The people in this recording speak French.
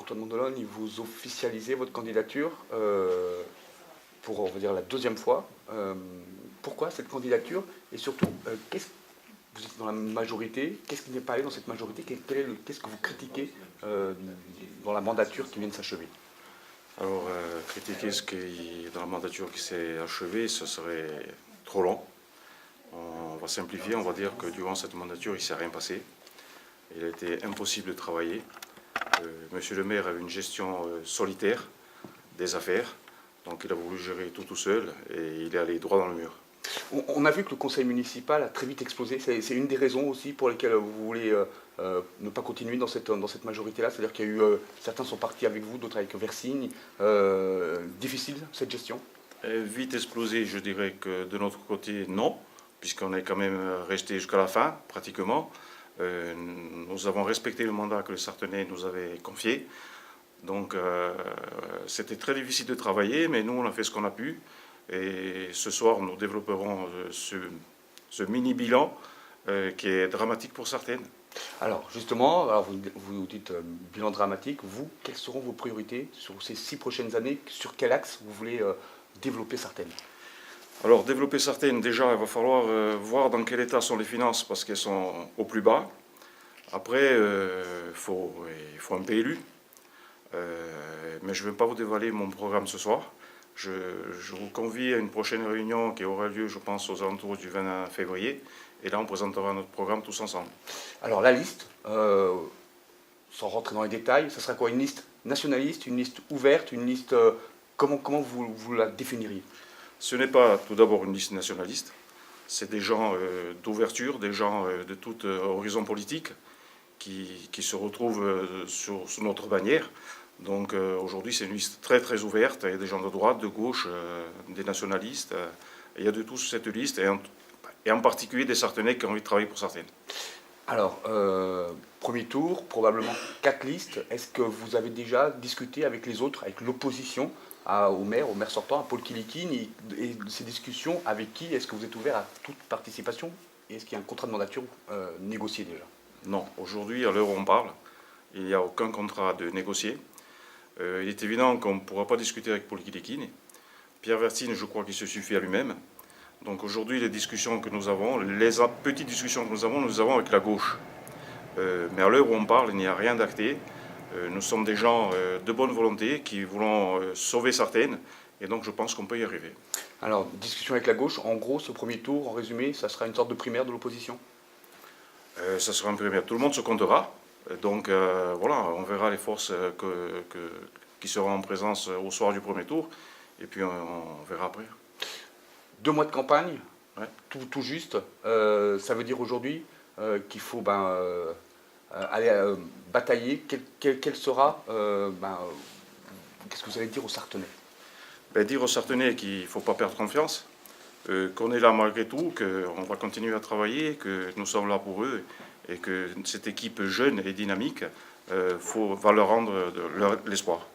Antoine Mondolone, vous officialisez votre candidature pour, on va dire, la deuxième fois. Pourquoi cette candidature? Et surtout, vous êtes dans la majorité, qu'est-ce qui n'est pas allé dans cette majorité? Qu'est-ce que vous critiquez dans la mandature qui vient de s'achever? Alors, critiquer ce qui est dans la mandature qui s'est achevée, ce serait trop long. On va simplifier, on va dire que durant cette mandature, il ne s'est rien passé. Il a été impossible de travailler. Monsieur le maire a eu une gestion solitaire des affaires, donc il a voulu gérer tout seul et il est allé droit dans le mur. On a vu que le conseil municipal a très vite explosé. C'est une des raisons aussi pour lesquelles vous voulez ne pas continuer dans cette majorité-là. C'est-à-dire qu'il y a eu, certains sont partis avec vous, d'autres avec Versigne. Difficile cette gestion? Vite explosé, je dirais que de notre côté, non, puisqu'on est quand même resté jusqu'à la fin, pratiquement. Nous avons respecté le mandat que le Sarthenay nous avait confié. Donc c'était très difficile de travailler, mais nous on a fait ce qu'on a pu. Et ce soir nous développerons ce mini-bilan qui est dramatique pour certaines. Alors justement, alors vous dites bilan dramatique, vous, quelles seront vos priorités sur ces 6 prochaines années? Sur quel axe vous voulez développer Sartène? Alors développer Sartène, déjà il va falloir voir dans quel état sont les finances parce qu'elles sont au plus bas. Après, il faut un PLU. Mais je ne vais pas vous dévoiler mon programme ce soir. Je vous convie à une prochaine réunion qui aura lieu, je pense, aux alentours du 20 février. Et là, on présentera notre programme tous ensemble. Alors la liste, sans rentrer dans les détails, ce sera quoi? Une liste nationaliste, une liste ouverte, une liste... comment vous la définiriez? Ce n'est pas tout d'abord une liste nationaliste. C'est des gens d'ouverture, des gens de tout horizon politique qui se retrouvent sous notre bannière. Donc aujourd'hui, c'est une liste très très ouverte. Il y a des gens de droite, de gauche, des nationalistes. Il y a de tout sur cette liste, et en particulier des Sarthenais qui ont envie de travailler pour Sartène. Alors, premier tour, probablement 4 listes. Est-ce que vous avez déjà discuté avec les autres, avec l'opposition au maire sortant, à Paul Kilikine, et ces discussions, avec qui est-ce que vous êtes ouvert à toute participation? Et est-ce qu'il y a un contrat de mandature négocié déjà? Non, aujourd'hui, à l'heure où on parle, il n'y a aucun contrat de négocier. Il est évident qu'on ne pourra pas discuter avec Paul Kilikine. Pierre Versigne, je crois qu'il se suffit à lui-même. Donc aujourd'hui, les discussions que nous avons, les petites discussions que nous avons avec la gauche. Mais à l'heure où on parle, il n'y a rien d'acté. Nous sommes des gens de bonne volonté qui voulons sauver Sartène. Et donc je pense qu'on peut y arriver. Alors, discussion avec la gauche, en gros, ce premier tour, en résumé, ça sera une sorte de primaire de l'opposition? Ça sera une primaire. Tout le monde se comptera. Donc voilà, on verra les forces qui seront en présence au soir du premier tour. Et puis on verra après. 2 mois de campagne, Ouais. tout juste. Ça veut dire aujourd'hui qu'il faut aller batailler. Quel sera, qu'est-ce que vous allez dire aux Sarthenais? Dire aux Sarthenais qu'il ne faut pas perdre confiance, qu'on est là malgré tout, qu'on va continuer à travailler, que nous sommes là pour eux et que cette équipe jeune et dynamique va leur rendre l'espoir.